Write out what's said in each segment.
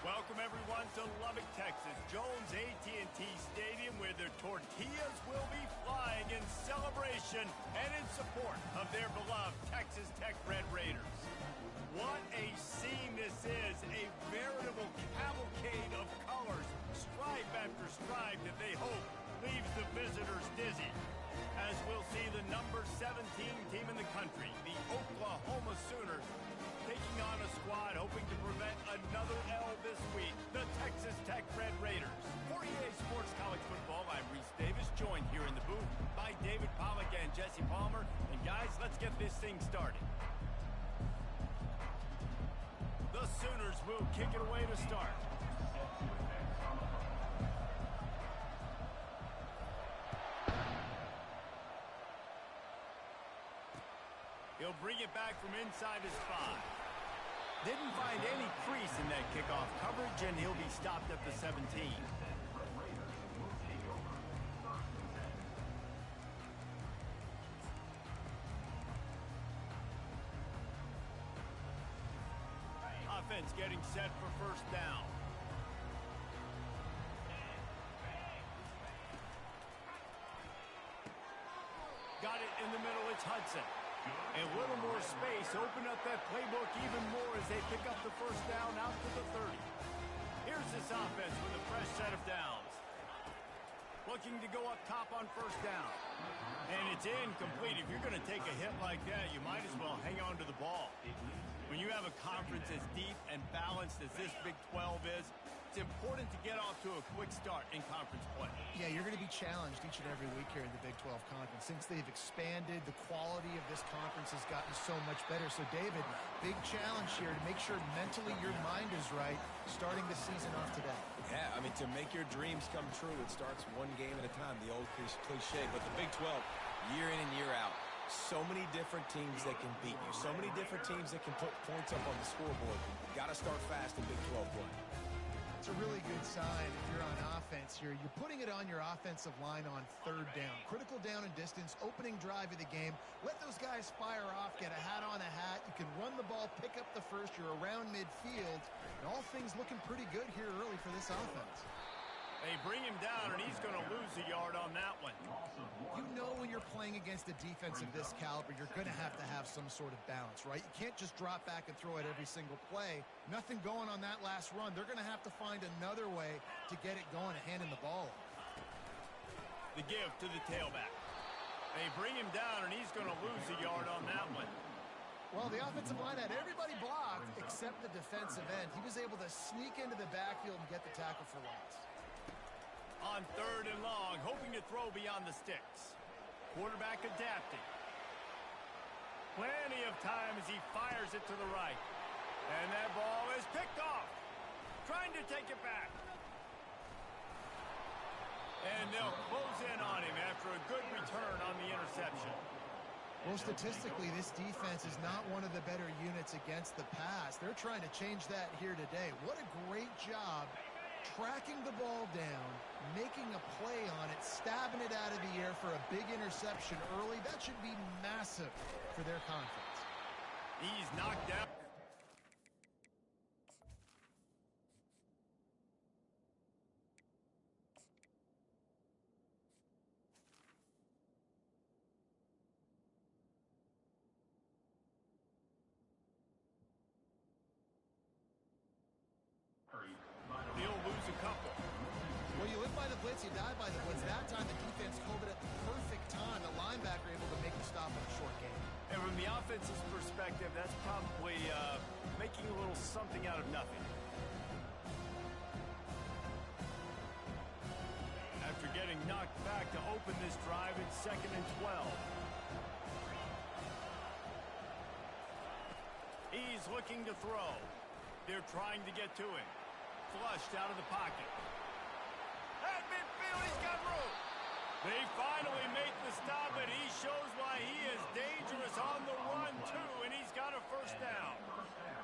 Welcome, everyone, to Lubbock, Texas, Jones AT&T Stadium, where their tortillas will be flying in celebration and in support of their beloved Texas Tech Red Raiders. What a scene this is, a veritable cavalcade of colors, stripe after stripe that they hope leaves the visitors dizzy. As we'll see the number 17 team in the country, the Oklahoma Sooners, taking on a squad hoping to prevent another L this week, the Texas Tech Red Raiders. For EA Sports College Football, I'm Reese Davis, joined here in the booth by David Pollack and Jesse Palmer. And guys, let's get this thing started. The Sooners will kick it away to start. He'll bring it back from inside his 5. Didn't find any crease in that kickoff coverage, and he'll be stopped at the 17. Offense getting set for first down. Got it in the middle, it's Hudson. A little more space, open up that playbook even more as they pick up the first down out to the 30. Here's this offense with a fresh set of downs. Looking to go up top on first down. And it's incomplete. If you're going to take a hit like that, you might as well hang on to the ball. When you have a conference as deep and balanced as this Big 12 is, it's important to get off to a quick start in conference play. Yeah, you're going to be challenged each and every week here in the Big 12 Conference. Since they've expanded, the quality of this conference has gotten so much better. So, David, big challenge here to make sure mentally your mind is right starting the season off today. Yeah, I mean, to make your dreams come true, it starts one game at a time, the old cliche. But the Big 12, year in and year out, so many different teams that can beat you, so many different teams that can put points up on the scoreboard. Got to start fast in Big 12 play. It's a really good sign if you're on offense here. You're putting it on your offensive line on third down. Critical down and distance, opening drive of the game. Let those guys fire off, get a hat on a hat. You can run the ball, pick up the first. You're around midfield. And all things looking pretty good here early for this offense. They bring him down, and he's going to lose a yard on that one. You know when you're playing against a defense of this caliber, you're going to have some sort of balance, right? You can't just drop back and throw it every single play. Nothing going on that last run. They're going to have to find another way to get it going and handing the ball off. The give to the tailback. They bring him down, and he's going to lose a yard on that one. Well, the offensive line had everybody blocked except the defensive end. He was able to sneak into the backfield and get the tackle for loss. On third and long, hoping to throw beyond the sticks. Quarterback adapting. Plenty of time as he fires it to the right. And that ball is picked off. Trying to take it back. And they'll close in on him after a good return on the interception. Well, statistically, this defense is not one of the better units against the pass. They're trying to change that here today. What a great job tracking the ball down, making a play on it, stabbing it out of the air for a big interception early. That should be massive for their conference. He's knocked down. He'll lose a couple. Well, you live by the blitz, you die by the blitz. That time the defense called it at the perfect time. The linebacker able to make the stop on a short game. And from the offense's perspective, that's probably making a little something out of nothing. After getting knocked back to open this drive, it's 2nd and 12. He's looking to throw. They're trying to get to him. Flushed out of the pocket. At midfield, he's got room. They finally make the stop, and he shows why he is dangerous on the run, too, and he's got a first down.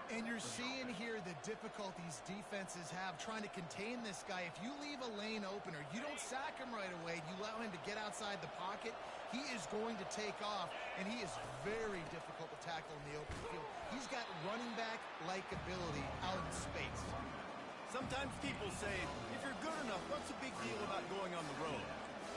And you're seeing here the difficulties defenses have trying to contain this guy. If you leave a lane open or you don't sack him right away, you allow him to get outside the pocket, he is going to take off, and he is very difficult to tackle in the open field. He's got running back-like ability out in space. Sometimes people say, if you're good enough, what's the big deal about going on the road?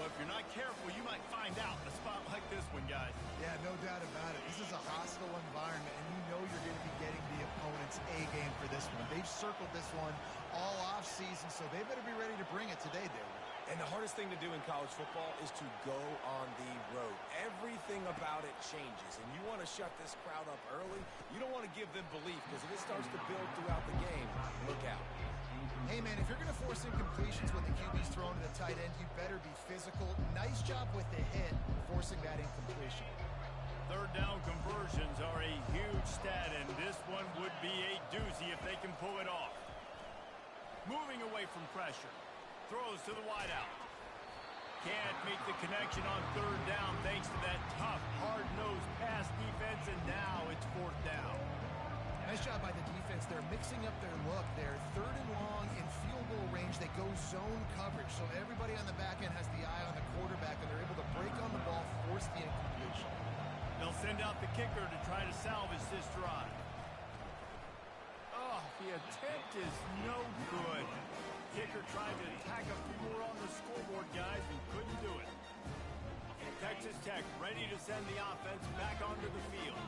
Well, if you're not careful, you might find out in a spot like this one, guys. Yeah, no doubt about it. This is a hostile environment, and you know you're going to be getting the opponent's A-game for this one. They've circled this one all off-season, so they better be ready to bring it today, David. And the hardest thing to do in college football is to go on the road. Everything about it changes, and you want to shut this crowd up early. You don't want to give them belief, because if it starts to build throughout the game, look out. Hey, man, if you're going to force incompletions when the QB's thrown to the tight end, you better be physical. Nice job with the hit, forcing that incompletion. Third down conversions are a huge stat, and this one would be a doozy if they can pull it off. Moving away from pressure. Throws to the wideout. Can't make the connection on third down thanks to that tough, hard-nosed pass defense, and now it's fourth down. Nice job by the defense. They're mixing up their look. They're third and long in field goal range. They go zone coverage, so everybody on the back end has the eye on the quarterback, and they're able to break on the ball, force the incompletion. They'll send out the kicker to try to salvage this drive. Oh, the attempt is no good. Kicker tried to tack a few more on the scoreboard, guys, and couldn't do it. Texas Tech ready to send the offense back onto the field.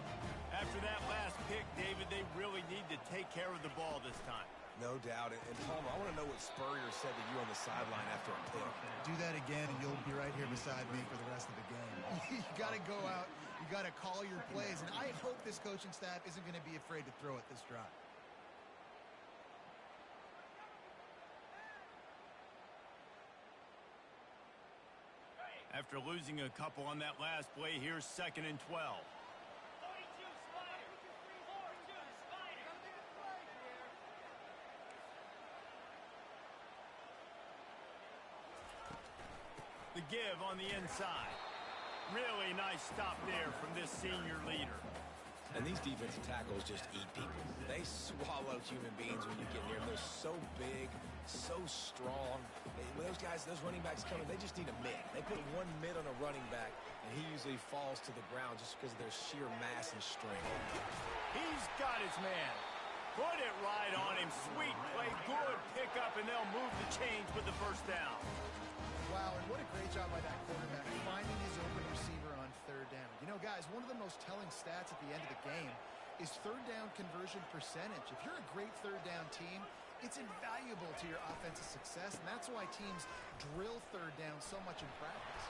After that last pick, David, they really need to take care of the ball this time. No doubt. And Palmer, I want to know what Spurrier said to you on the sideline after a pick. Do that again, and you'll be right here beside me for the rest of the game. You got to go out. You got to call your plays, and I hope this coaching staff isn't going to be afraid to throw it this drive. After losing a couple on that last play, here's 2nd and 12. The give on the inside. Really nice stop there from this senior leader. And these defensive tackles just eat people. They swallow human beings when you get near them. They're so big, so strong. When those guys, those running backs come in, they just need a mid. They put one mid on a running back, and he usually falls to the ground just because of their sheer mass and strength. He's got his man. Put it right on him. Sweet play, good pickup, and they'll move the chains with the first down. Wow, and what a great job by that quarterback finding his open receiver on third down. You know, guys, one of the most telling stats at the end of the game is third down conversion percentage. If you're a great third down team, it's invaluable to your offensive success, and that's why teams drill third down so much in practice.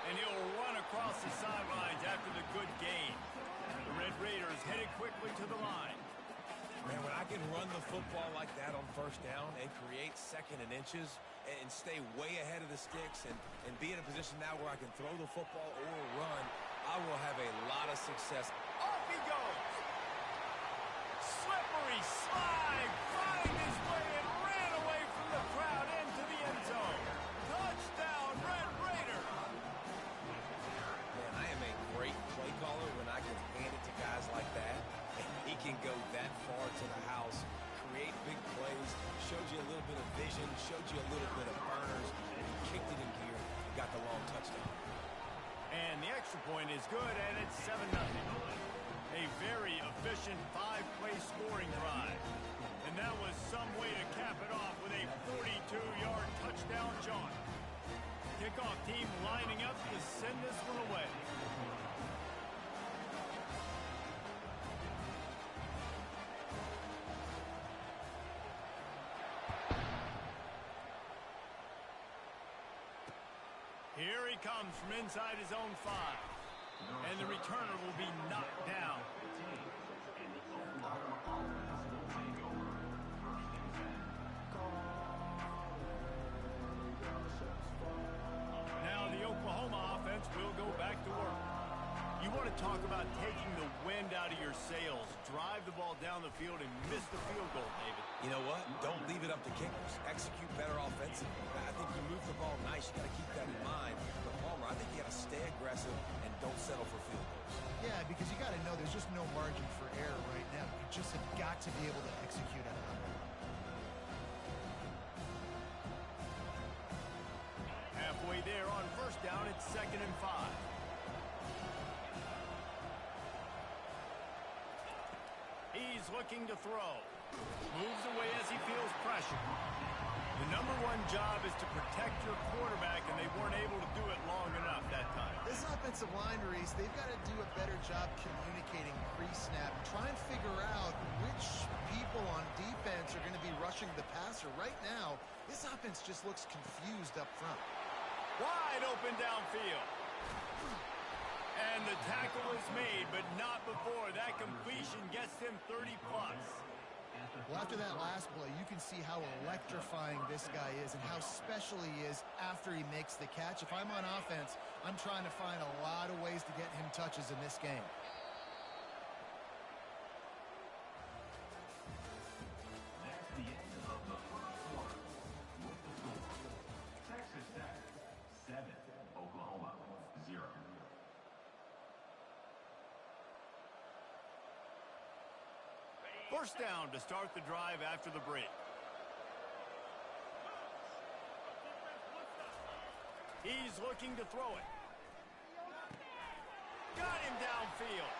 And he'll run across the sidelines after the good gain. The Red Raiders headed quickly to the line. Man, when I can run the football like that on first down and create second and inches and stay way ahead of the sticks and be in a position now where I can throw the football or run, I will have a lot of success. Off he goes. Slippery slide. Find his way and ran away from the crowd into the end zone. Touchdown, Red Raider. Man, I am a great play caller when I can hand it to guys like that. He can go that far to the house, create big plays, showed you a little bit of vision, showed you a little bit of burners, and he kicked it in gear and got the long touchdown. And the extra point is good, and it's 7-0. A very efficient 5-play scoring drive. And that was some way to cap it off with a 42-yard touchdown jaunt. Kickoff team lining up to send this one away. Here he comes from inside his own 5. And the returner will be knocked down. Now the Oklahoma offense will go back to work. You want to talk about taking the wind out of your sails. Drive the ball down the field and miss the field goal, David. You know what? Don't leave it up to kickers. Execute better offensively. I think you move the ball nice. You got to keep that in mind. But Palmer, I think you got to stay aggressive and don't settle for field goals. Yeah, because you got to know there's just no margin for error right now. You just have got to be able to execute at a high level. Halfway there on first down, it's 2nd and 5. He's He's looking to throw. Moves away as he feels pressure. The number one job is to protect your quarterback, and they weren't able to do it long enough that time. This offensive line, Reese, they've got to do a better job communicating pre-snap and try and figure out which people on defense are going to be rushing the passer. Right now, this offense just looks confused up front. Wide open downfield. And the tackle is made, but not before that completion gets them 30-plus. Well, after that last play, you can see how electrifying this guy is and how special he is after he makes the catch. If I'm on offense, I'm trying to find a lot of ways to get him touches in this game. That's the end of the first quarter. With the score, Texas Tech 7, Oklahoma 0. First down to start the drive after the break. He's looking to throw it. Got him downfield.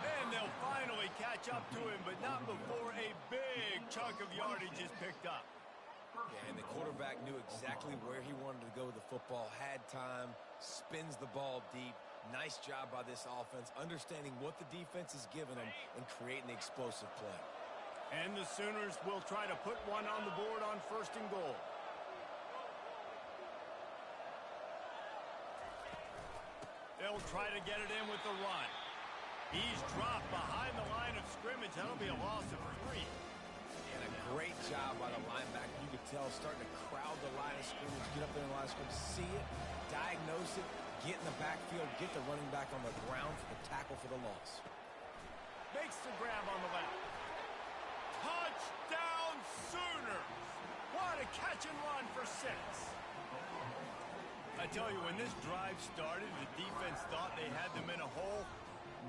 And they'll finally catch up to him, but not before a big chunk of yardage is picked up. Yeah, and the quarterback knew exactly where he wanted to go with the football, had time, spins the ball deep. Nice job by this offense, understanding what the defense is giving them and creating the explosive play. And the Sooners will try to put one on the board on 1st and goal. They'll try to get it in with the run. He's dropped behind the line of scrimmage. That'll be a loss of 3. And a great job by the linebacker. You could tell starting to crowd the line of scrimmage, get up there in the line of scrimmage, see it, diagnose it, get in the backfield, get the running back on the ground for the tackle for the loss. Makes the grab on the left. Touchdown Sooners! What a catch and run for 6. I tell you, when this drive started, the defense thought they had them in a hole.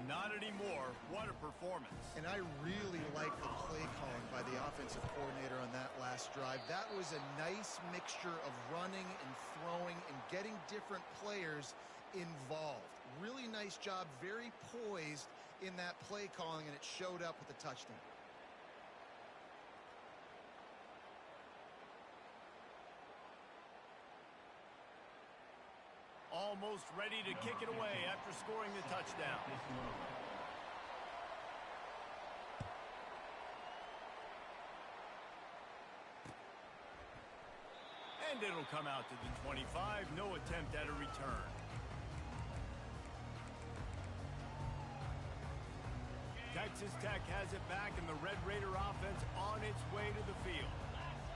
Not anymore. What a performance. And I really like the play calling by the offensive coordinator on that last drive. That was a nice mixture of running and throwing and getting different players involved. Really nice job, very poised in that play calling, and it showed up with the touchdown. Almost ready to kick it away after scoring the touchdown. And it'll come out to the 25. No attempt at a return. Texas Tech has it back, and the Red Raider offense on its way to the field.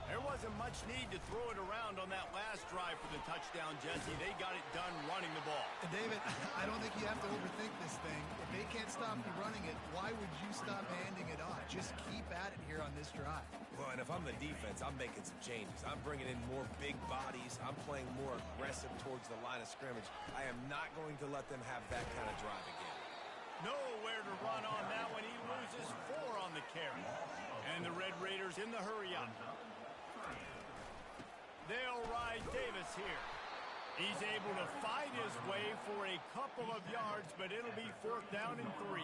There wasn't much need to throw it around on that last drive for the touchdown, Jesse. They got it done running the ball. And David, I don't think you have to overthink this thing. If they can't stop you running it, why would you stop handing it off? Just keep at it here on this drive. Well, and if I'm the defense, I'm making some changes. I'm bringing in more big bodies. I'm playing more aggressive towards the line of scrimmage. I am not going to let them have that kind of drive again. Nowhere to run on that one. He loses 4 on the carry. And the Red Raiders in the hurry-up. They'll ride Davis here. He's able to fight his way for a couple of yards, but it'll be 4th down and 3.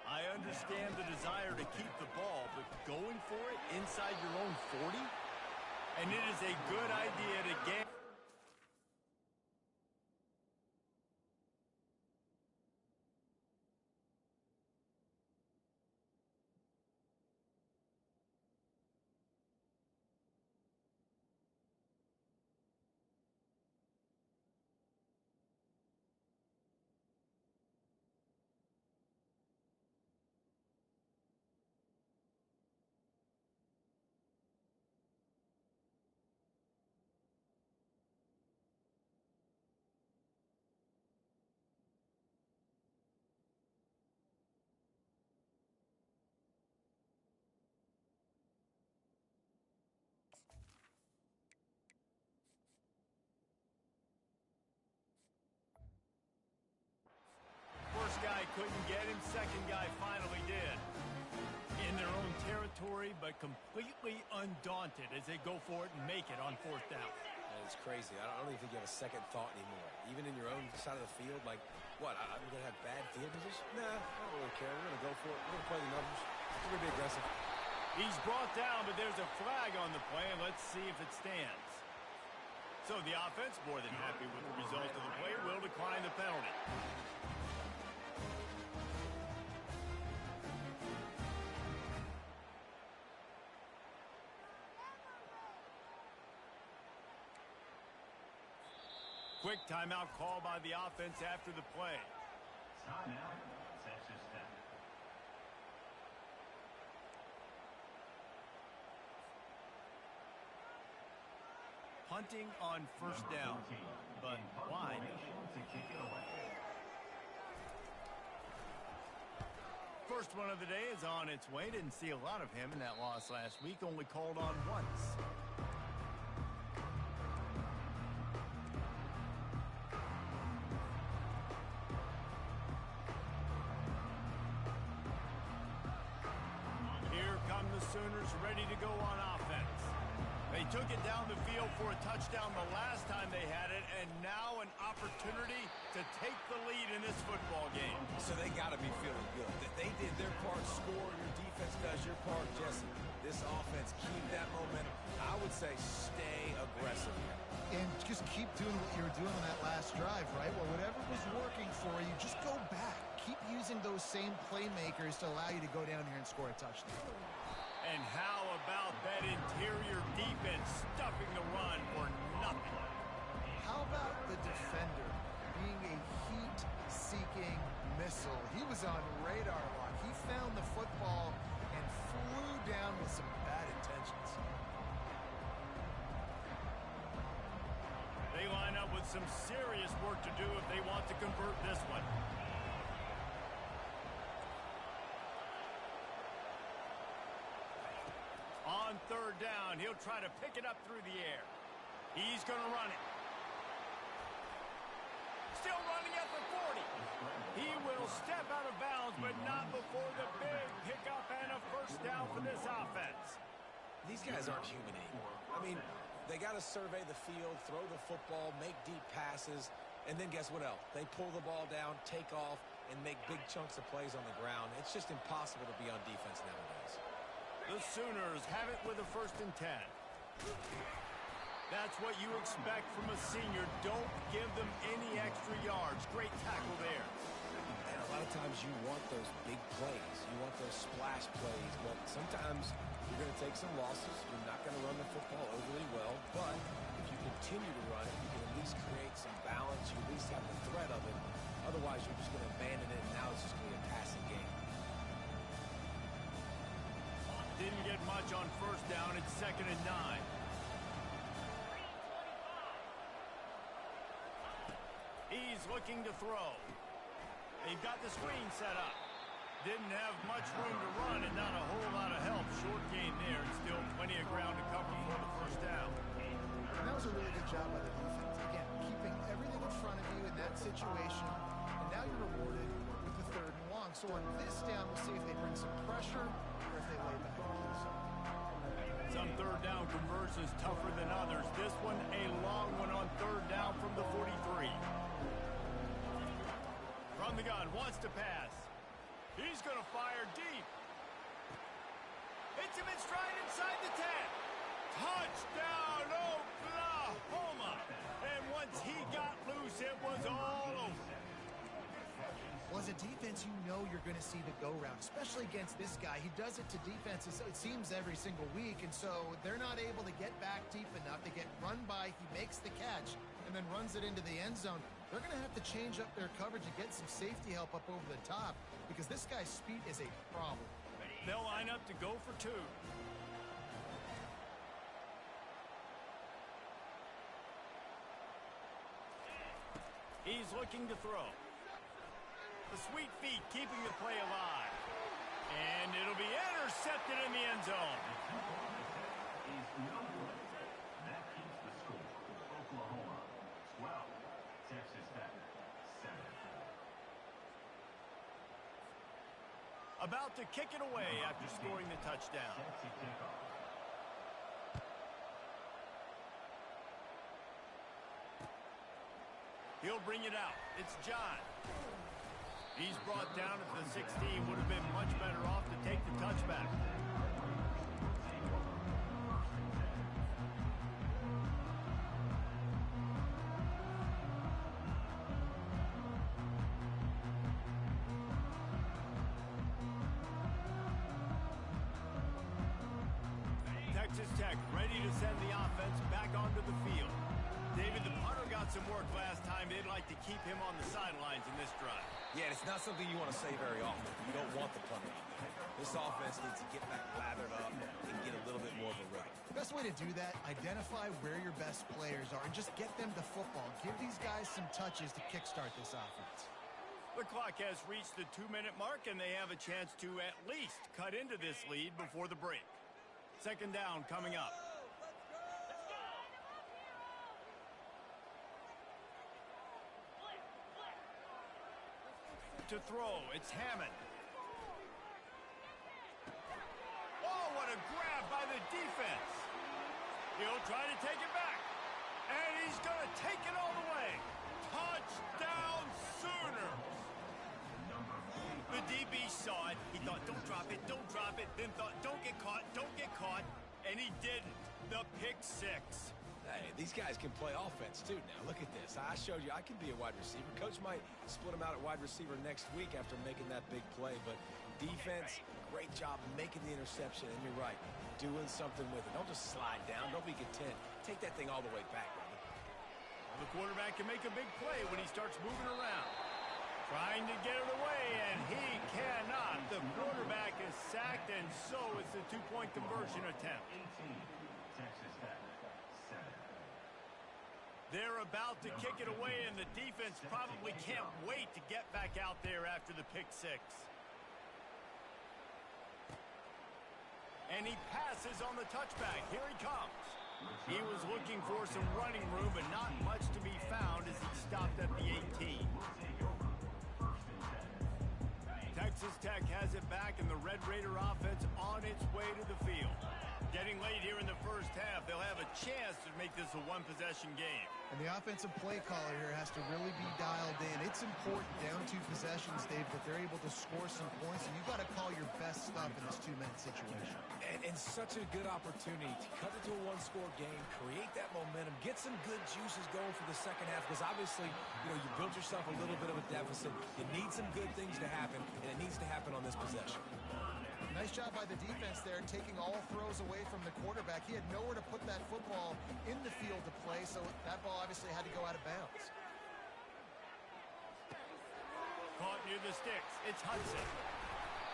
I understand the desire to keep the ball, but going for it inside your own 40? And it is a good idea to get... First guy couldn't get him, second guy finally did. In their own territory, but completely undaunted as they go for it and make it on 4th down. And it's crazy. I don't even think you have a second thought anymore. Even in your own side of the field, like, what, I'm going to have bad field position? Nah, I don't really care. We're going to go for it. We're going to play the numbers. We're going to be aggressive. He's brought down, but there's a flag on the play, and let's see if it stands. So the offense, more than happy with the result of the play, will decline the penalty. Quick timeout call by the offense after the play. Timeout, Texas Tech. Punting on first down, but why? To kick it away. First one of the day is on its way. Didn't see a lot of him in that loss last week. Only called on once. Here come the Sooners ready to go on offense. They took it down the field for a touchdown the last time they had it, and now an opportunity to take the lead in this football game. So they got to be feeling good. That they did their part, score, your defense does your part, Jesse. This offense, keep that momentum. I would say stay aggressive here. And just keep doing what you were doing on that last drive, right? Well, whatever was working for you, just go back. Keep using those same playmakers to allow you to go down here and score a touchdown. And how about that interior defense stuffing the run for nothing? How about the defender being a heat-seeking missile? He was on radar lock. He found the football and flew down with some bad intentions. They line up with some serious work to do if they want to convert this one. On third down, he'll try to pick it up through the air. He's going to run it. Still running at the 40. He will step out of bounds, but not before the big pickup and a first down for this offense. These guys aren't human anymore. I mean, they got to survey the field, throw the football, make deep passes, and then guess what else? They pull the ball down, take off, and make big chunks of plays on the ground. It's just impossible to be on defense nowadays. The Sooners have it with a 1st and 10. That's what you expect from a senior. Don't give them any extra yards. Great tackle there. And a lot of times you want those big plays. You want those splash plays, but sometimes you're going to take some losses. You're not going to run the football overly well, but if you continue to run it, you can at least create some balance. You at least have the threat of it. Otherwise, you're just going to abandon it, and now it's just going to be a passing game. Didn't get much on first down. It's 2nd and 9. He's looking to throw. They've got the screen set up. Didn't have much room to run and not a whole lot of help. Short gain there and still plenty of ground to cover for the first down. And that was a really good job by the defense. Again, keeping everything in front of you in that situation. And now you're rewarded with the 3rd and long. So on this down, we'll see if they bring some pressure or if they lay back. Some 3rd down conversions tougher than others. This one a long one on 3rd down from the 43. From the gun, wants to pass. He's going to fire deep. Hits him in stride inside the 10. Touchdown, Oklahoma. And once he got loose, it was all over. Well, as a defense, you know you're going to see the go-round, especially against this guy. He does it to defenses, it seems, every single week, and so they're not able to get back deep enough. They get run by, he makes the catch, and then runs it into the end zone. They're going to have to change up their coverage and get some safety help up over the top because this guy's speed is a problem. They'll line up to go for 2. He's looking to throw. The sweet feet keeping the play alive. And it'll be intercepted in the end zone. Is no good. That keeps the score. Oklahoma 12, Texas Tech 7. About to kick it away after scoring the touchdown. Set to kick off. He'll bring it out. It's John. He's brought down at the 16. Would have been much quarterback ready to send the offense back onto the field. David, the punter got some work last time. They'd like to keep him on the sidelines in this drive. Yeah, it's not something you want to say very often. You don't want the punter out there. This offense needs to get back lathered up and get a little bit more of a rhythm. Best way to do that, identify where your best players are and just get them the football. Give these guys some touches to kickstart this offense. The clock has reached the 2-minute mark, and they have a chance to at least cut into this lead before the break. Second down coming up. To throw, it's Hammond. Oh, what a grab by the defense. He'll try to take it back. And he's going to take it all the way. Touchdown Sooners. The DB saw it. He thought, don't drop it, don't drop it. Then thought, don't get caught, don't get caught. And he didn't. The pick six. Hey, these guys can play offense, too, now. Look at this. I showed you I can be a wide receiver. Coach might split him out at wide receiver next week after making that big play. But defense, great job making the interception. And you're right, doing something with it. Don't just slide down. Don't be content. Take that thing all the way back, brother. Well, the quarterback can make a big play when he starts moving around. Trying to get it away, and he cannot. The quarterback is sacked, and so it's a two-point conversion attempt. 18, Texas Tech, 7. They're about to kick it away, and the defense probably can't wait to get back out there after the pick six. And he passes on the touchback. Here he comes. He was looking for some running room, but not much to be found as he stopped at the 18. Texas Tech has it back, and the Red Raider offense on its way to the field. Getting late here in the first half, they'll have a chance to make this a one-possession game. And the offensive play caller here has to really be dialed in. It's important down 2 possessions, Dave, that they're able to score some points, and you've got to call your best stuff in this 2-minute situation. And such a good opportunity to cut into a one-score game, create that momentum, get some good juices going for the second half, because obviously, you built yourself a little bit of a deficit. You need some good things to happen, and it needs to happen on this possession. Nice job by the defense there, taking all throws away from the quarterback. He had nowhere to put that football in the field to play, so that ball obviously had to go out of bounds. Caught near the sticks. It's Hudson.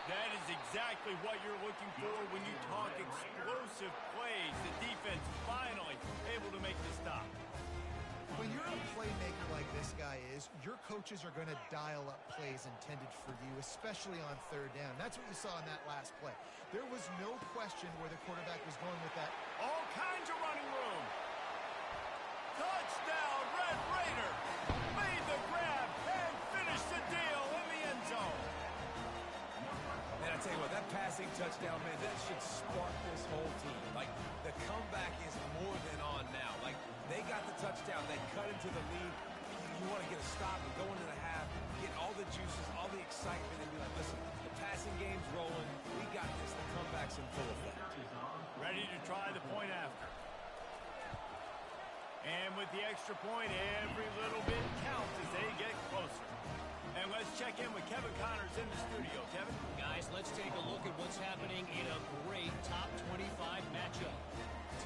That is exactly what you're looking for when you talk explosive plays. The defense finally able to make the stop. When you're a playmaker like this guy is, your coaches are going to dial up plays intended for you, especially on third down. That's what you saw in that last play. There was no question where the quarterback was going with that. All kinds of running room. Touchdown, Red Raider. Made the grab and finished the deal in the end zone. Man, I tell you what, that passing touchdown, man, that should spark this whole team. Like, the comeback is more than on now. Like, they got the touchdown. They cut into the lead. You want to get a stop and go into the half, get all the juices, all the excitement, and be like, listen, the passing game's rolling. We got this. The comeback's in full effect. Ready to try the point after. And with the extra point, every little bit counts as they get closer. And let's check in with Kevin Connors in the studio. Kevin? Guys, let's take a look at what's happening in a great top 25 matchup.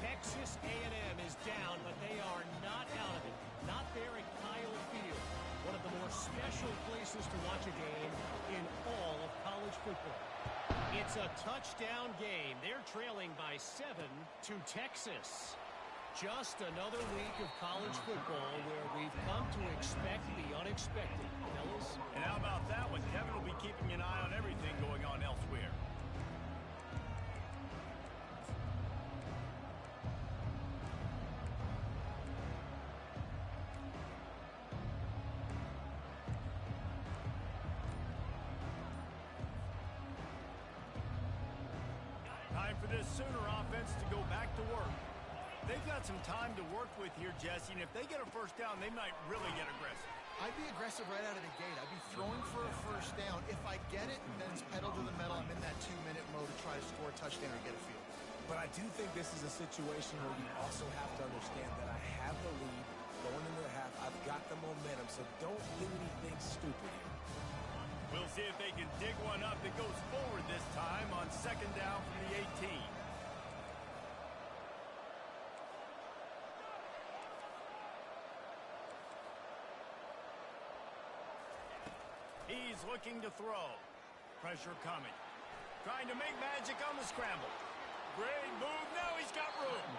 Texas A&M is down, but they are not out of it. Not there at Kyle Field, one of the more special places to watch a game in all of college football. It's a touchdown game. They're trailing by 7 to Texas. Just another week of college football where we've come to expect the unexpected, fellas. And how about that one? Kevin will be keeping an eye on everything going on elsewhere. Time for this Sooner offense to go back to work. They've got some time to work with here, Jesse, and if they get a first down, they might really get aggressive. I'd be aggressive right out of the gate. I'd be throwing for a first down. If I get it, then it's pedal to the metal. I'm in that 2-minute mode to try to score a touchdown or get a field. But I do think this is a situation where you also have to understand that I have the lead going into the half. I've got the momentum, so don't do anything stupid here. We'll see if they can dig one up that goes forward this time on second down from the 18. He's looking to throw. Pressure coming. Trying to make magic on the scramble. Great move. Now he's got room.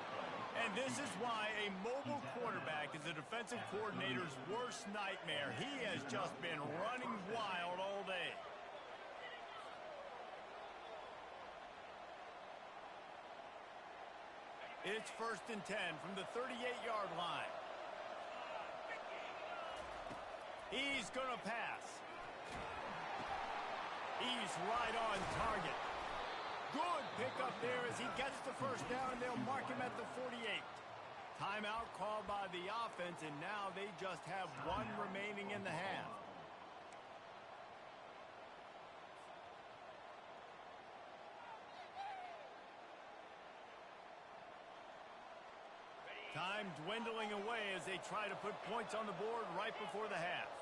And this is why a mobile quarterback is a defensive coordinator's worst nightmare. He has just been running wild all day. It's 1st and 10 from the 38-yard line. He's going to pass. He's right on target. Good pickup there as he gets the first down, and they'll mark him at the 48. Timeout called by the offense, and now they just have one remaining in the half. Time dwindling away as they try to put points on the board right before the half.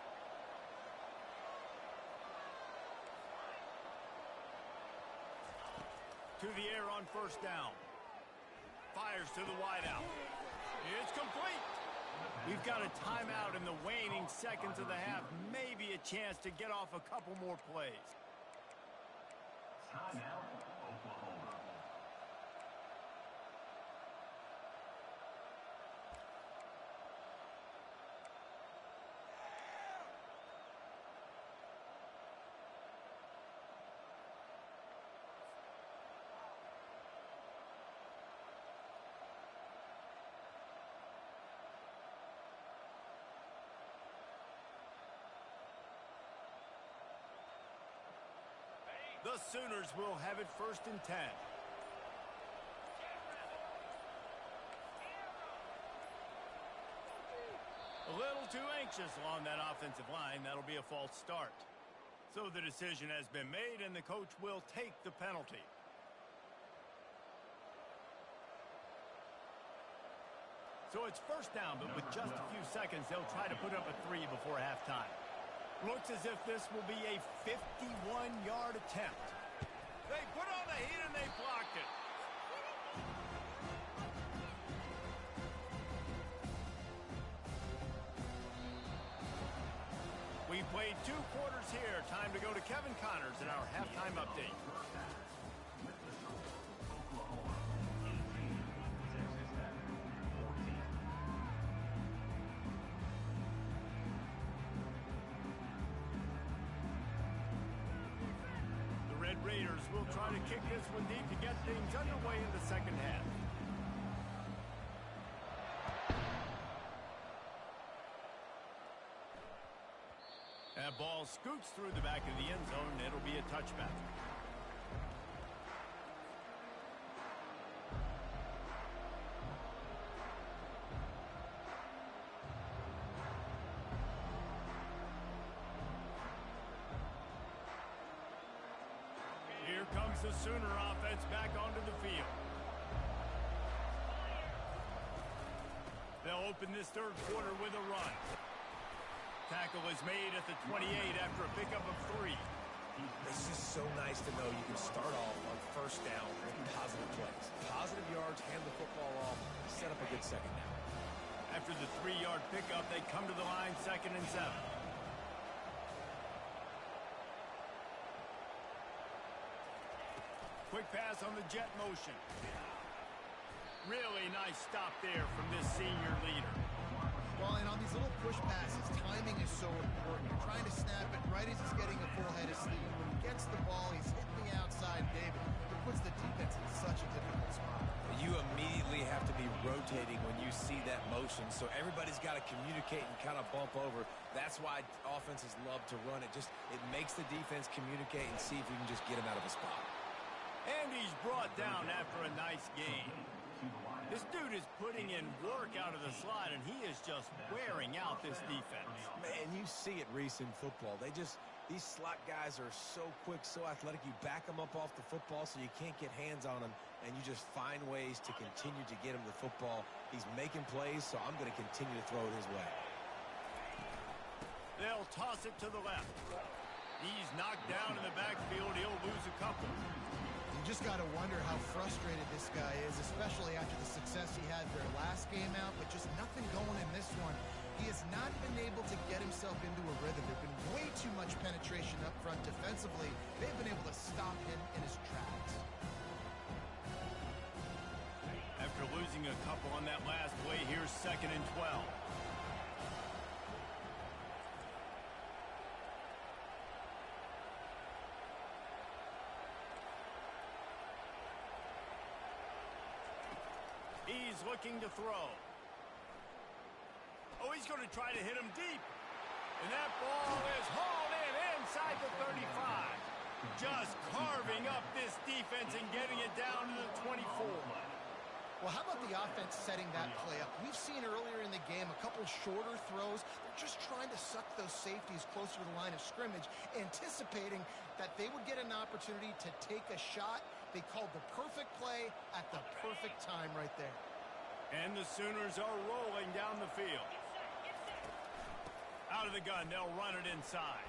To the air on 1st down. Fires to the wideout. It's complete. We've got a timeout in the waning seconds of the half. Maybe a chance to get off a couple more plays. Timeout, Oklahoma. The Sooners will have it 1st and 10. A little too anxious along that offensive line. That'll be a false start. So the decision has been made, and the coach will take the penalty. So it's 1st down, but with just a few seconds, they'll try to put up a 3 before halftime. Looks as if this will be a 51-yard attempt. They put on the heat and they blocked it. We played 2 quarters here. Time to go to Kevin Connors in our halftime update. Raiders will try to kick this one deep to get things underway in the second half. That ball scoots through the back of the end zone, and it'll be a touchback. Here comes the Sooner offense back onto the field. They'll open this 3rd quarter with a run. Tackle is made at the 28 after a pickup of 3. It's just so nice to know you can start off on 1st down with positive plays. Positive yards, hand the football off, set up a good second down. After the 3-yard pickup, they come to the line 2nd and 7. Quick pass on the jet motion. Really nice stop there from this senior leader. Well, and on these little push passes, timing is so important. You're trying to snap it right as he's getting a full head of steam. When he gets the ball, he's hitting the outside, David. It puts the defense in such a difficult spot. You immediately have to be rotating when you see that motion, so everybody's got to communicate and kind of bump over. That's why offenses love to run it. It makes the defense communicate and see if you can just get him out of a spot. And he's brought down after a nice game. This dude is putting in work out of the slot, and he is just wearing out this defense. Man, you see it, Reese, in football. These slot guys are so quick, so athletic. You back them up off the football so you can't get hands on them, and you just find ways to continue to get him the football. He's making plays, so I'm going to continue to throw it his way. They'll toss it to the left. He's knocked down in the backfield. He'll lose a couple. You just got to wonder how frustrated this guy is, especially after the success he had their last game out, but just nothing going in this one. He has not been able to get himself into a rhythm. There's been way too much penetration up front defensively. They've been able to stop him in his tracks. After losing a couple on that last play, here's 2nd and 12. He's looking to throw. Oh, he's going to try to hit him deep. And that ball is hauled in inside the 35. Just carving up this defense and getting it down to the 24. Well, how about the offense setting that play up? We've seen earlier in the game a couple shorter throws. They're just trying to suck those safeties closer to the line of scrimmage, anticipating that they would get an opportunity to take a shot. They called the perfect play at the perfect time right there. And the Sooners are rolling down the field. Out of the gun, they'll run it inside.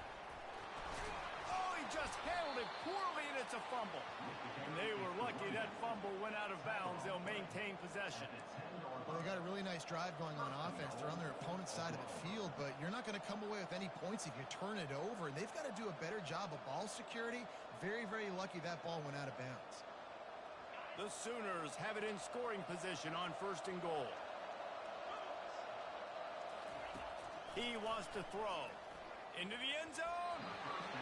Oh, he just handled it poorly, and it's a fumble. And they were lucky that fumble went out of bounds. They'll maintain possession. Well, they got a really nice drive going on offense. They're on their opponent's side of the field, but you're not going to come away with any points if you turn it over. And they've got to do a better job of ball security. Very, very lucky that ball went out of bounds. The Sooners have it in scoring position on 1st and goal. He wants to throw. Into the end zone.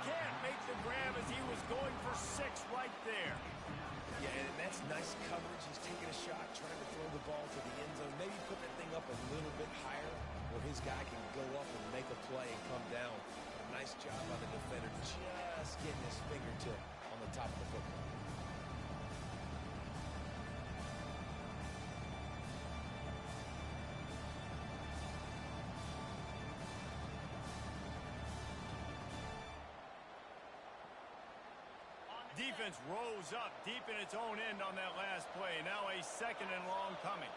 Can't make the grab as he was going for 6 right there. Yeah, and that's nice coverage. He's taking a shot, trying to throw the ball to the end zone. Maybe put that thing up a little bit higher where his guy can go up and make a play and come down. Nice job by the defender just getting his fingertip on the top of the football. Defense rose up deep in its own end on that last play. Now a 2nd and long coming.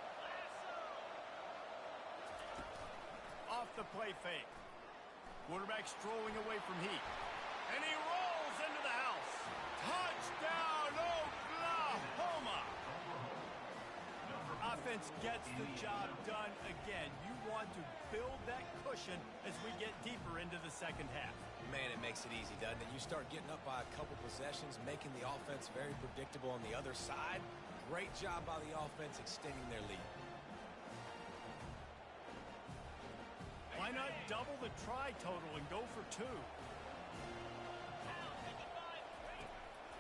Off the play fake. Quarterback strolling away from heat. And he rolls into the house. Touchdown, Oklahoma! Offense gets the job done again. You want to build that cushion as we get deeper into the 2nd half. Man, it makes it easy, doesn't it? You start getting up by a couple possessions, making the offense very predictable on the other side. Great job by the offense extending their lead. Why not double the try total and go for 2?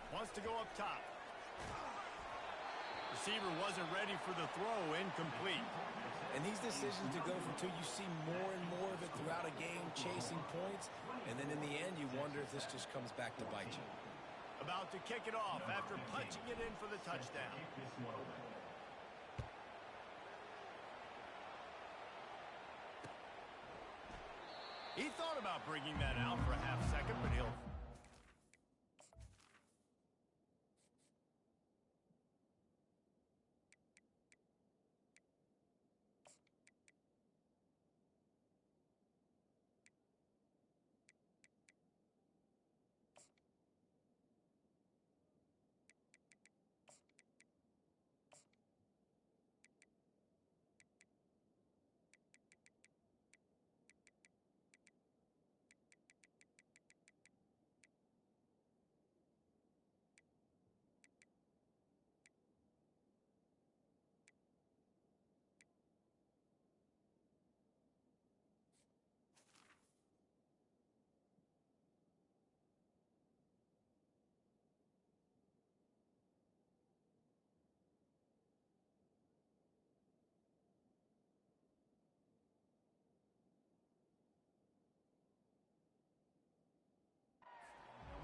Wants to go up top. Receiver wasn't ready for the throw, incomplete. And these decisions to go for 2, you see more and more of it throughout a game, chasing points. And then in the end, you wonder if this just comes back to bite you. About to kick it off after punching it in for the touchdown. He thought about bringing that out for a half second, but he'll...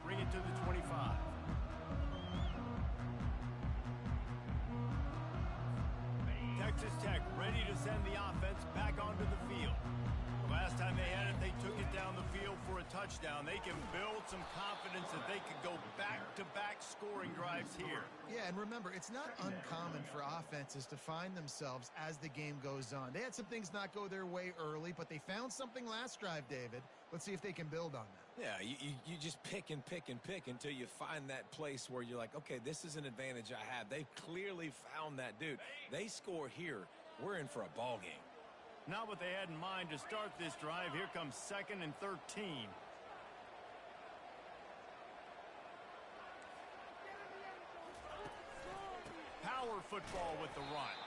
Bring it to the 25. Texas Tech ready to send the offense back onto the field. The last time they had it, they took it down the field for a touchdown. They can build some confidence that they could go back-to-back scoring drives here. Yeah, and remember, it's not uncommon for offenses to find themselves as the game goes on. They had some things not go their way early, but they found something last drive, David. Let's see if they can build on that. Yeah, you just pick and pick and pick until you find that place where you're like, okay, this is an advantage I have. They've clearly found that, dude. They score here. We're in for a ball game. Not what they had in mind to start this drive. Here comes 2nd and 13. Power football with the run.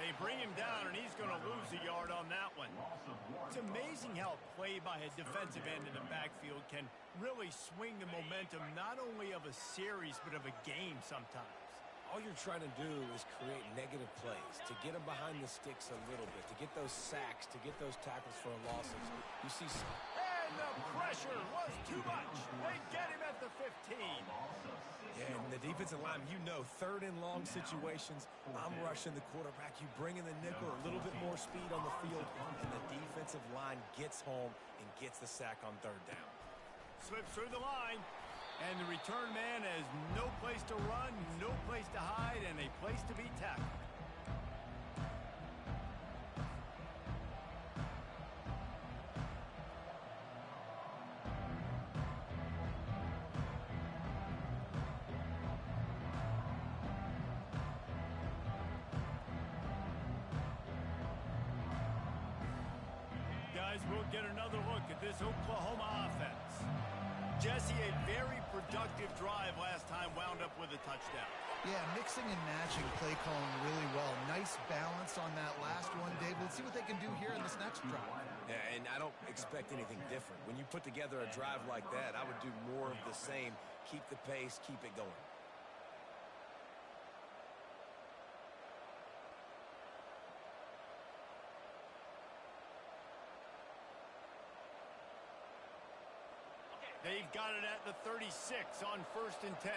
They bring him down, and he's going to lose a yard on that one. It's amazing how play by a defensive end in the backfield can really swing the momentum not only of a series but of a game sometimes. All you're trying to do is create negative plays, to get them behind the sticks a little bit, to get those sacks, to get those tackles for losses. You see some... And the pressure was too much. They get him at the 15. Yeah, and the defensive line, you know, 3rd and long situations, I'm rushing the quarterback. You bring in the nickel, a little bit more speed on the field, and the defensive line gets home and gets the sack on 3rd down. Slips through the line, and the return man has no place to run, no place to hide, and a place to be tackled. Guys, we'll get another look at this Oklahoma offense. Jesse, a very productive drive last time, wound up with a touchdown. Yeah, mixing and matching play calling really well. Nice balance on that last one, Dave. Let's see what they can do here in this next drive. Yeah, and I don't expect anything different. When you put together a drive like that, I would do more of the same. Keep the pace, keep it going. They've got it at the 36 on 1st and 10.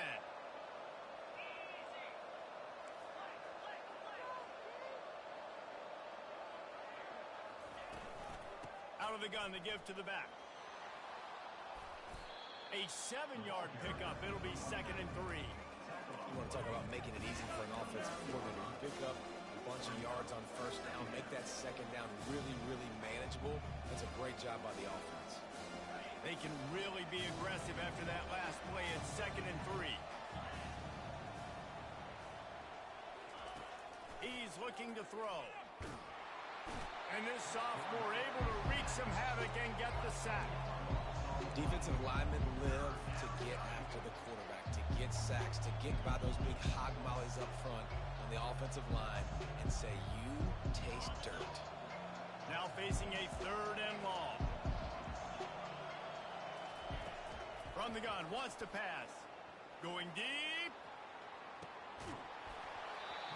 Out of the gun, the give to the back. A 7-yard pickup. It'll be 2nd and 3. You want to talk about making it easy for an offensive coordinator. You pick up a bunch of yards on 1st down, make that 2nd down really, really manageable. That's a great job by the offense. They can really be aggressive after that last play at 2nd and 3. He's looking to throw. And this sophomore able to wreak some havoc and get the sack. Defensive linemen live to get after the quarterback, to get sacks, to get by those big hog mollies up front on the offensive line and say, you taste dirt. Now facing a 3rd and long. From the gun, wants to pass. Going deep.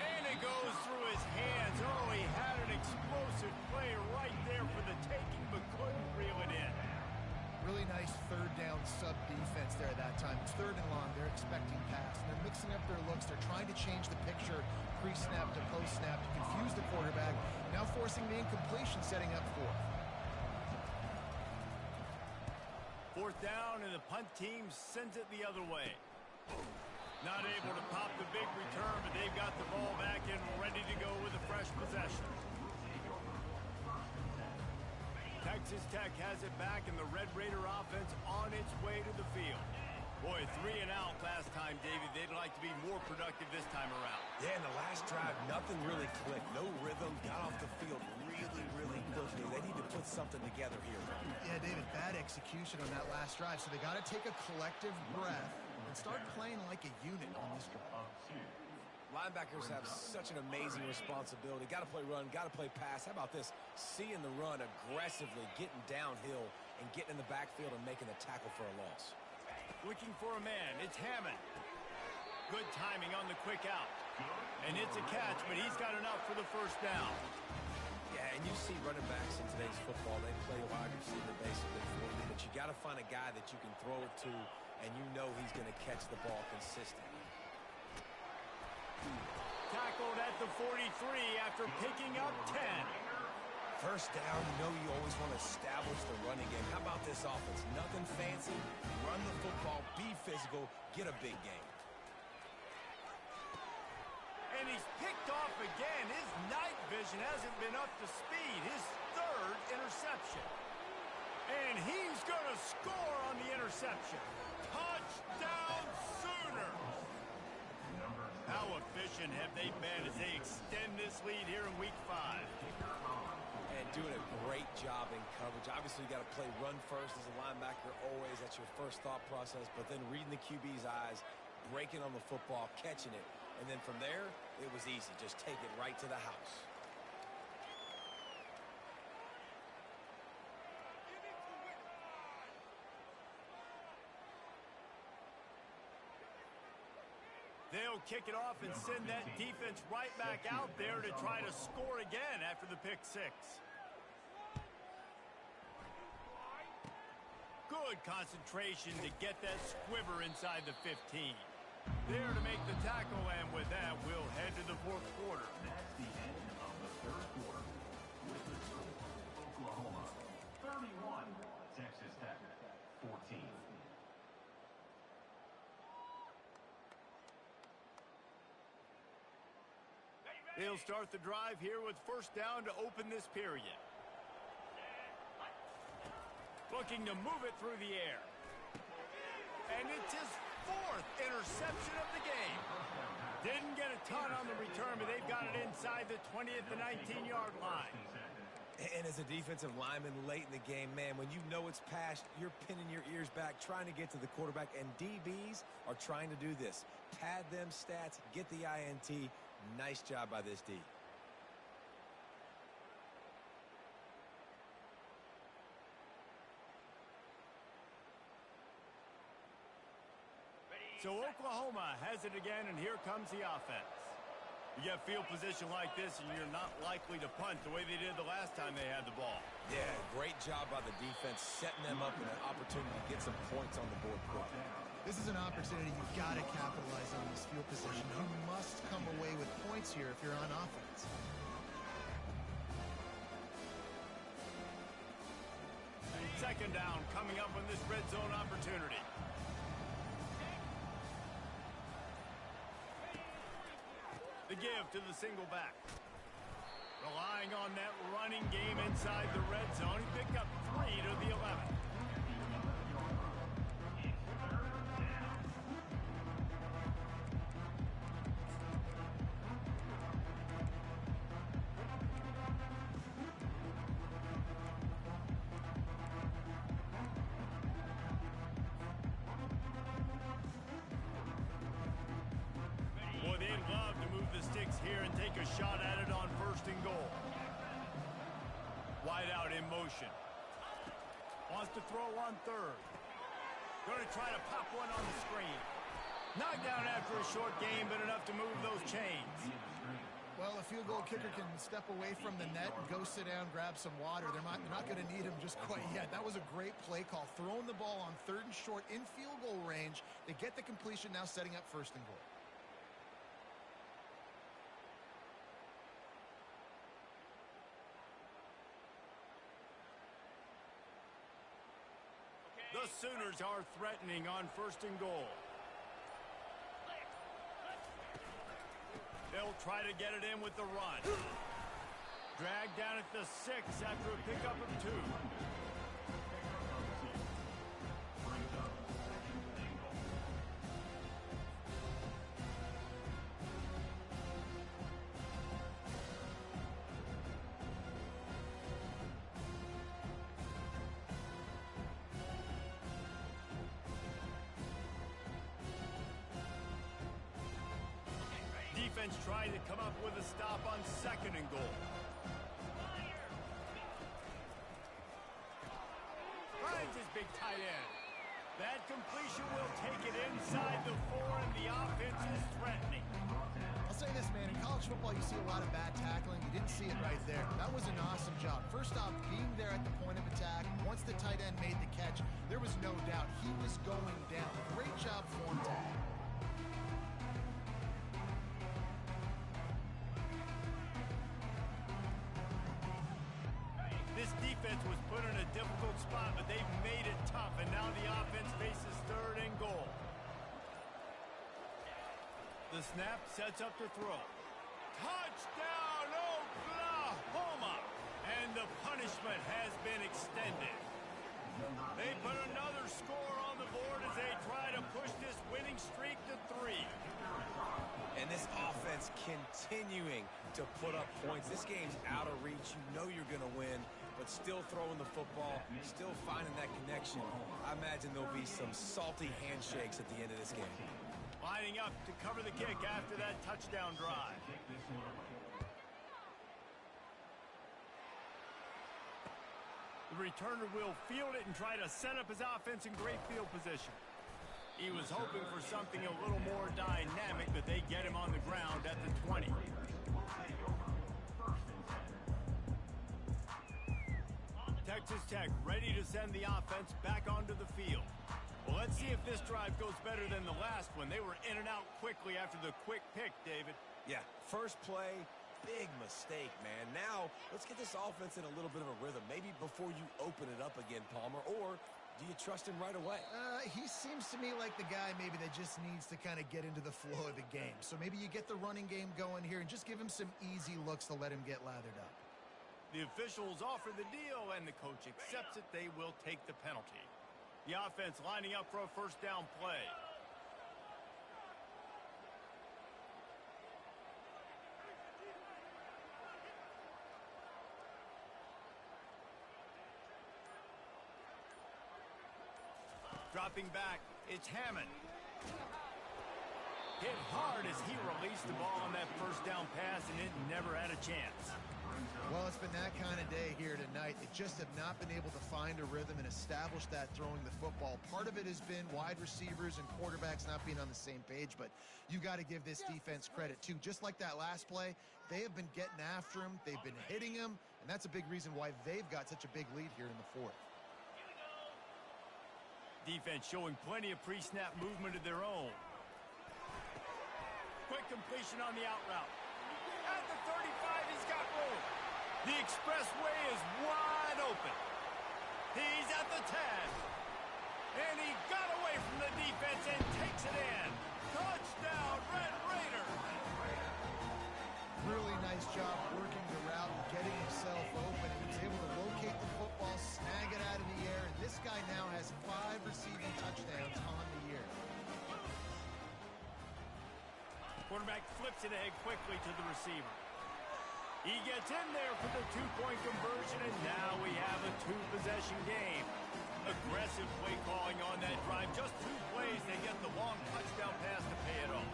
And it goes through his hands. Oh, he had an explosive play right there for the taking, but couldn't reel it in. Really nice 3rd down sub defense there that time. It's 3rd and long. They're expecting pass, and they're mixing up their looks. They're trying to change the picture pre-snap to post-snap to confuse the quarterback. Now forcing the incompletion, setting up 4th. 4th down, and the punt team sends it the other way. Not able to pop the big return, but they've got the ball back and ready to go with a fresh possession. Texas Tech has it back, and the Red Raider offense on its way to the field. Boy, 3 and out last time, David. They'd like to be more productive this time around. Yeah, in the last drive, nothing really clicked. No rhythm. Got off the field really, really quickly. They need to put something together here. Yeah, David, bad execution on that last drive. So they got to take a collective breath and start playing like a unit on this drive. Linebackers have such an amazing responsibility. Got to play run, got to play pass. How about this? Seeing the run aggressively, getting downhill, and getting in the backfield and making the tackle for a loss. Looking for a man. It's Hammond. Good timing on the quick out. And it's a catch, but he's got enough for the 1st down. Yeah, and you see running backs in today's football, they play a wide receiver basically for you, but you got to find a guy that you can throw it to, and you know he's going to catch the ball consistently. Tackled at the 43 after picking up 10. 1st down, you know you always want to establish the running game. How about this offense? Nothing fancy. Run the football, be physical, get a big game. And he's picked off again. His night vision hasn't been up to speed. His 3rd interception. And he's going to score on the interception. Touchdown Sooners! How efficient have they been as they extend this lead here in Week 5? And doing a great job in coverage. Obviously, you got to play run first as a linebacker always. That's your first thought process. But then reading the QB's eyes, breaking on the football, catching it. And then from there, it was easy. Just take it right to the house. They'll kick it off and send that defense right back out there to try to score again after the pick six. Good concentration to get that squiver inside the 15. There to make the tackle, and with that, we'll head to the fourth quarter. That's the end of the third quarter. With the score, Oklahoma 31, Texas Tech 14. They'll start the drive here with first down to open this period. Looking to move it through the air. And it's his fourth interception of the game. Didn't get a ton on the return, but they've got it inside the 20 at the 19-yard line. And as a defensive lineman late in the game, man, when you know it's passed, you're pinning your ears back, trying to get to the quarterback, and DBs are trying to do this. Pad them stats, get the INT. Nice job by this D. So Oklahoma has it again, and here comes the offense. You get field position like this, and you're not likely to punt the way they did the last time they had the ball. Yeah, great job by the defense, setting them up with an opportunity to get some points on the board quickly. This is an opportunity you've got to capitalize on this field position. You must come away with points here if you're on offense. Second down coming up on this red zone opportunity. The give to the single back. Relying on that running game inside the red zone. He picked up 3 to the 11. Boy, they'd love to move the sticks here and take a shot at it on first and goal. Wide out in motion. Wants to throw on third. Going to try to pop one on the screen. Knocked down after a short game, but enough to move those chains. Well, a field goal kicker can step away from the net and go sit down, grab some water. They're not going to need him just quite yet. That was a great play call. Throwing the ball on third and short in field goal range. They get the completion, now setting up first and goal. The Sooners are threatening on first and goal. They'll try to get it in with the run. Dragged down at the 6 after a pickup of 2. Defense trying to come up with a stop on second and goal. Finds his big tight end. That completion will take it inside the 4, and the offense is threatening. I'll say this, man. In college football, you see a lot of bad tackling. You didn't see it right there. That was an awesome job. First off, being there at the point of attack. Once the tight end made the catch, there was no doubt he was going down. Great job for him to This defense was put in a difficult spot, but they've made it tough, and now the offense faces third and goal. The snap sets up to throw. Touchdown, Oklahoma! And the punishment has been extended. They put another score on the board as they try to push this winning streak to 3. And this offense offense continuing to put up points. This game's out of reach. You know you're going to win, but still throwing the football, still finding that connection. I imagine there'll be some salty handshakes at the end of this game. Lining up to cover the kick after that touchdown drive. The returner will field it and try to set up his offense in great field position. He was hoping for something a little more dynamic, but they get him on the ground at the 20. Texas Tech ready to send the offense back onto the field. Well, let's see if this drive goes better than the last one. They were in and out quickly after the quick pick, David. Yeah, first play, big mistake, man. Now, let's get this offense in a little bit of a rhythm. Maybe before you open it up again, Palmer, or do you trust him right away? He seems to me like the guy maybe that just needs to kind of get into the flow of the game. So maybe you get the running game going here and just give him some easy looks to let him get lathered up. The officials offer the deal, and the coach accepts it. They will take the penalty. The offense lining up for a first down play. Dropping back, it's Hammond. Hit hard as he released the ball on that first down pass, and it never had a chance. Well, it's been that kind of day here tonight. They just have not been able to find a rhythm and establish that throwing the football. Part of it has been wide receivers and quarterbacks not being on the same page, but you got to give this defense credit too. Just like that last play, they have been getting after him. They've been hitting him, and that's a big reason why they've got such a big lead here in the fourth. Defense showing plenty of pre-snap movement of their own. Quick completion on the out route. At the 35, he's got room. The expressway is wide open. He's at the 10. And he got away from the defense and takes it in. Touchdown, Red Raiders. Really nice job working the route and getting himself open. And he's able to locate the football, snag it out of the air. And this guy now has 5 receiving touchdowns on the year. Quarterback flips it ahead quickly to the receiver. He gets in there for the 2-point conversion, and now we have a 2-possession game. Aggressive play calling on that drive. Just 2 plays, they get the long touchdown pass to pay it off.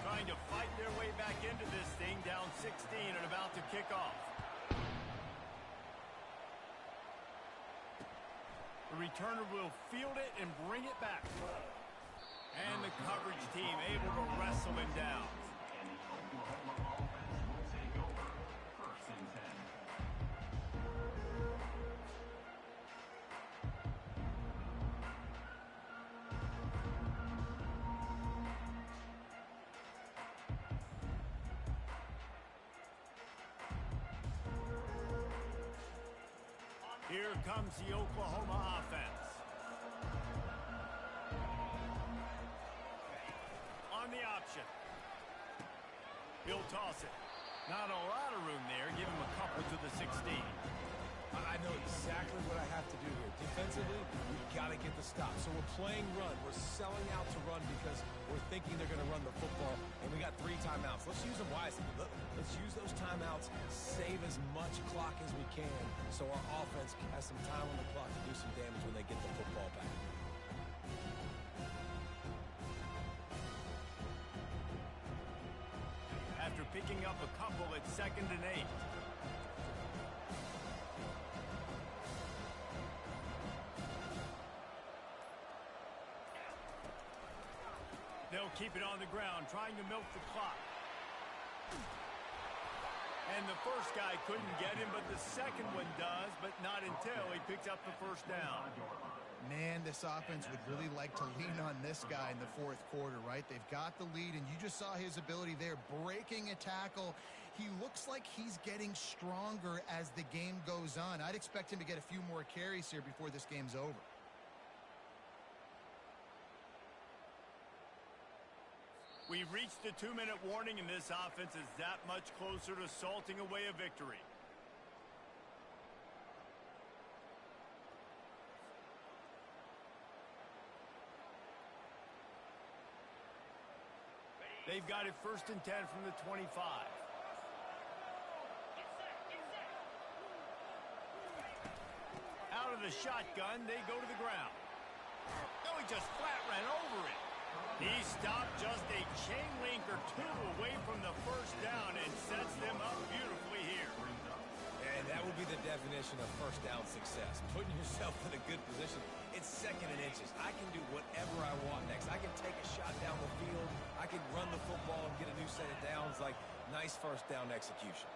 Trying to fight their way back into this thing, down 16 and about to kick off. The returner will field it and bring it back. And the coverage team able to wrestle him down. And the Oklahoma offense will take over. First and 10. Here comes the Oklahoma offense. On the option. He'll toss it. Not a lot of room there. Give him a couple to the 16. I know exactly what I have to do here. Defensively, we've got to get the stop. So we're playing run. We're selling out to run because we're thinking they're going to run the football, and we got 3 timeouts. Let's use them wisely. Let's use those timeouts, save as much clock as we can so our offense has some time on the clock to do some damage when they get the football back. After picking up a couple, it's 2nd and 8. They'll keep it on the ground, trying to milk the clock. And the first guy couldn't get him, but the second one does, but not until he picks up the first down. Man, this offense would really like to lean on this guy in the fourth quarter, right? They've got the lead, and you just saw his ability there, breaking a tackle. He looks like he's getting stronger as the game goes on. I'd expect him to get a few more carries here before this game's over. We've reached the 2-minute warning, and this offense is that much closer to salting away a victory. They've They've got it 1st and 10 from the 25. Out of the shotgun, they go to the ground. No, he just flat ran over it. He stopped just a chain link or two away from the first down and sets them up beautifully here. And that would be the definition of first down success. Putting yourself in a good position. It's 2nd and inches. I can do whatever I want next. I can take a shot down the field. I can run the football and get a new set of downs. Like, nice first down execution.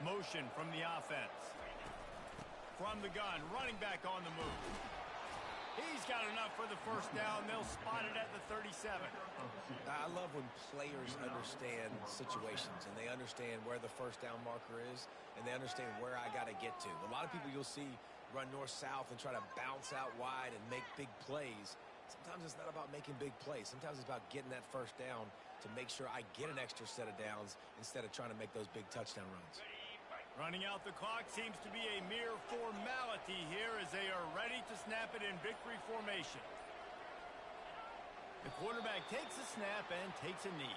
Motion from the offense. From the gun, running back on the move. He's got enough for the first down. They'll spot it at the 37. I love when players understand situations and they understand where the first down marker is and they understand where I got to get to. A lot of people you'll see run north-south and try to bounce out wide and make big plays. Sometimes it's not about making big plays. Sometimes it's about getting that first down to make sure I get an extra set of downs instead of trying to make those big touchdown runs. Running out the clock seems to be a mere formality here as they are ready to snap it in victory formation. The quarterback takes a snap and takes a knee.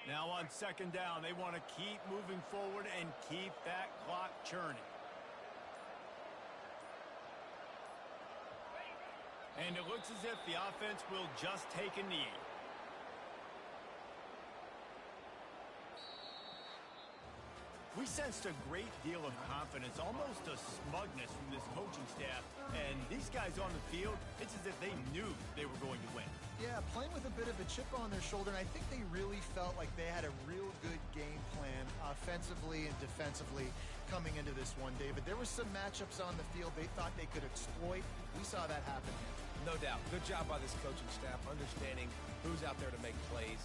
Now on 2nd down, they want to keep moving forward and keep that clock churning. And it looks as if the offense will just take a knee. We sensed a great deal of confidence, almost a smugness from this coaching staff. And these guys on the field, it's as if they knew they were going to win. Yeah, playing with a bit of a chip on their shoulder, and I think they really felt like they had a real good game plan offensively and defensively coming into this one, David. There were some matchups on the field they thought they could exploit. We saw that happen here. No doubt. Good job by this coaching staff understanding who's out there to make plays.